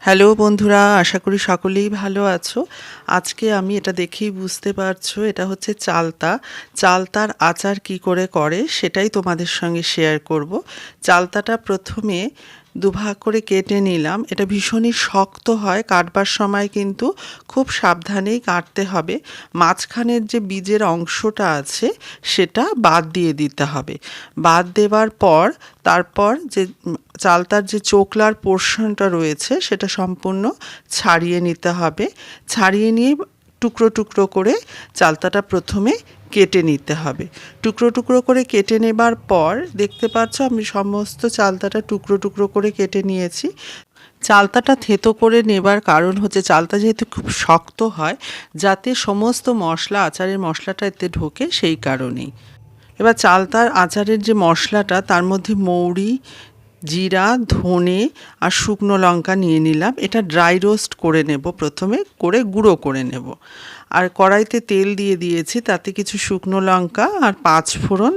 Hello বন্ধুরা, আশা করি সকলেই ভালো আছো। আজকে আমি এটা দেখেই বুঝতে পারছো এটা হচ্ছে চালতা। চালতার আচার কি করে করে সেটাই তোমাদের সঙ্গে শেয়ার করব। চালতাটা প্রথমে দুভাগ করে কেটে নিলাম। এটা ভীষণই শক্ত হয়, কাটবার সময় কিন্তু খুব সাবধানেই কাটতে হবে। মাঝখানের যে বীজের অংশটা আছে সেটা বাদ দিয়ে দিতে হবে। বাদ দেওয়ার পর তারপর যে চালতার যে চোকলার পোর্শনটা রয়েছে সেটা সম্পূর্ণ ছাড়িয়ে নিতে হবে। ছাড়িয়ে নিয়ে টুকরো টুকরো করে চালতাটা প্রথমে কেটে নিতে হবে। টুকরো টুকরো করে কেটে নেবার পর দেখতে পাচ্ছ আমি সমস্ত চালতাটা টুকরো টুকরো করে কেটে নিয়েছি। চালতাটা থেতো করে নেবার কারণ হচ্ছে চালতা যেহেতু খুব শক্ত হয়, যাতে সমস্ত মশলা আচারের মশলাটা এতে ঢোকে, সেই কারণেই। এবার চালতার আচারের যে মশলাটা তার মধ্যে মৌরি, জিরা, ধনে আর শুকনো লঙ্কা নিয়ে নিলাম। এটা ড্রাই রোস্ট করে নেব, প্রথমে করে গুঁড়ো করে নেব। আর কড়াইতে তেল দিয়ে দিয়েছি, তাতে কিছু শুকনো লঙ্কা আর 5 ফোড়ন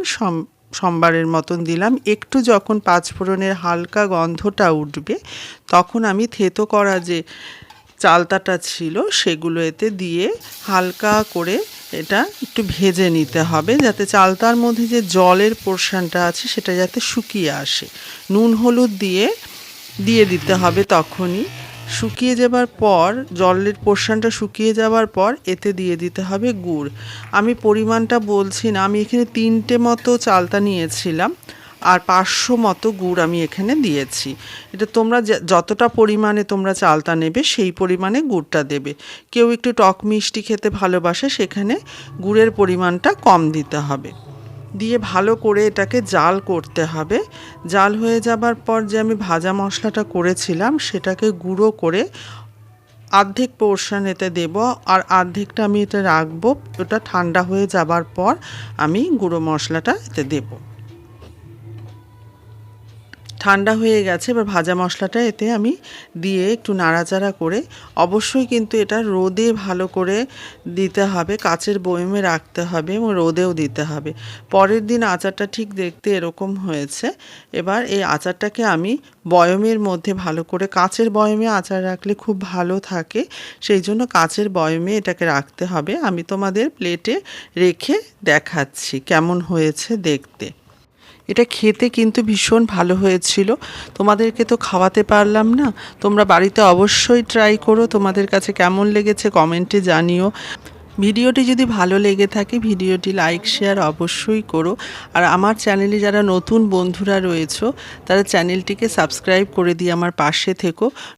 সম্বারের মতন দিলাম। একটু যখন 5 ফোড়নের হালকা গন্ধটা উঠবে তখন আমি থেতো করা যে চালতাটা ছিল সেগুলো এতে দিয়ে হালকা করে এটা একটু ভেজে নিতে হবে, যাতে চালতার মধ্যে যে জলের পোর্শনটা আছে সেটা যাতে শুকিয়ে আসে। নুন হলুদ দিয়ে দিয়ে দিতে হবে তখনই। শুকিয়ে যাবার পর, জলের পোর্শনটা শুকিয়ে যাওয়ার পর এতে দিয়ে দিতে হবে গুড়। আমি পরিমাণটা বলছি না, আমি এখানে 3টে মতো চালতা নিয়েছিলাম আর 500 মতো গুড় আমি এখানে দিয়েছি। এটা তোমরা যতটা পরিমাণে তোমরা চালতা নেবে সেই পরিমাণে গুড়টা দেবে। কেউ একটু টক মিষ্টি খেতে ভালোবাসে, সেখানে গুড়ের পরিমাণটা কম দিতে হবে। দিয়ে ভালো করে এটাকে জাল করতে হবে। জাল হয়ে যাবার পর যে আমি ভাজা মশলাটা করেছিলাম সেটাকে গুঁড়ো করে অর্ধেক পোর্শন এতে দেব, আর অর্ধেকটা আমি এটা রাখবো। ওটা ঠান্ডা হয়ে যাবার পর আমি গুঁড়ো মশলাটা এতে দেবো। ঠান্ডা হয়ে গেছে, এবার ভাজা মশলাটা এতে আমি দিয়ে একটু নাড়াচাড়া করে, অবশ্যই কিন্তু এটা রোদে ভালো করে দিতে হবে, কাচের বয়মে রাখতে হবে এবং রোদেও দিতে হবে। পরের দিন আচারটা ঠিক দেখতে এরকম হয়েছে। এবার এই আচারটাকে আমি বয়মের মধ্যে ভালো করে, কাচের বয়মে আচার রাখলে খুব ভালো থাকে, সেই জন্য কাচের বয়মে এটাকে রাখতে হবে। আমি তোমাদের প্লেটে রেখে দেখাচ্ছি কেমন হয়েছে দেখতে। এটা খেতে কিন্তু ভীষণ ভালো হয়েছিল। তোমাদেরকে তো খাওয়াতে পারলাম না, তোমরা বাড়িতে অবশ্যই ট্রাই করো। তোমাদের কাছে কেমন লেগেছে কমেন্টে জানিও। ভিডিওটি যদি ভালো লেগে থাকে ভিডিওটি লাইক শেয়ার অবশ্যই করো। আর আমার চ্যানেলে যারা নতুন বন্ধুরা রয়েছো তারা চ্যানেলটিকে সাবস্ক্রাইব করে দিয়ে আমার পাশে থেকো।